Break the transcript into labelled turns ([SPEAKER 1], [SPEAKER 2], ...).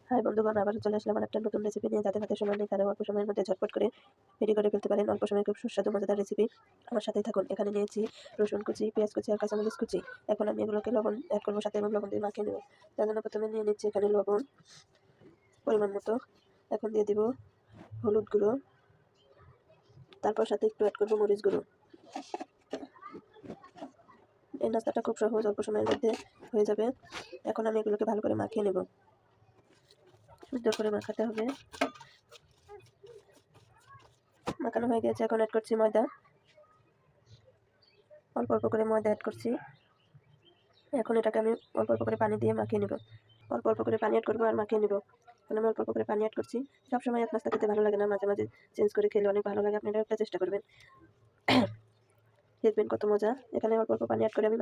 [SPEAKER 1] High বন্ধুগণ, আবার চলে আসলাম একটা নতুন রেসিপি নিয়ে। যাদের হাতে সময় নেই তারা অল্প সময়ের মধ্যে ঝটপট করে রেডি করে ফেলতে পারেন অল্প সময়ে খুব সুস্বাদু মজাদার রেসিপি। আমার সাথেই থাকুন। এখানে নিয়েছি রসুন কুচি, পেঁয়াজ কুচি আর কাঁচামরিচ কুচি। এখন আমি এগুলোকে লবণ অ্যাড করবো সাথে, এবং লবণ দিয়ে মাখিয়ে নেব। তার জন্য প্রথমে নিয়ে নিচ্ছি এখানে লবণ পরিমাণ মতো। এখন দিয়ে দিব হলুদ গুঁড়ো, তারপর সাথে একটু অ্যাড করবো মরিচ গুঁড়ো। এই নাস্তাটা খুব সহজ, অল্প সময়ের মধ্যে হয়ে যাবে। এখন আমি এগুলোকে ভালো করে মাখিয়ে নেব। সুন্দর করে মাখাতে হবে। মাখানো হয়ে গেছে। এখন অ্যাড করছি ময়দা। অল্প অল্প করে ময়দা অ্যাড করছি। এখন এটাকে আমি অল্প অল্প করে পানি দিয়ে মাখিয়ে নেব। অল্প অল্প করে পানি অ্যাড করবো আর মাখিয়ে নেব। এখন আমি অল্প অল্প করে পানি অ্যাড করছি। সবসময় এক নাস্তা খেতে ভালো লাগে না, মাঝে মাঝে চেঞ্জ করে খেলে অনেক ভালো লাগে। আপনারা একটা চেষ্টা করবেন, দেখবেন কত মজা। এখানে অল্প অল্প পানি অ্যাড করে আমি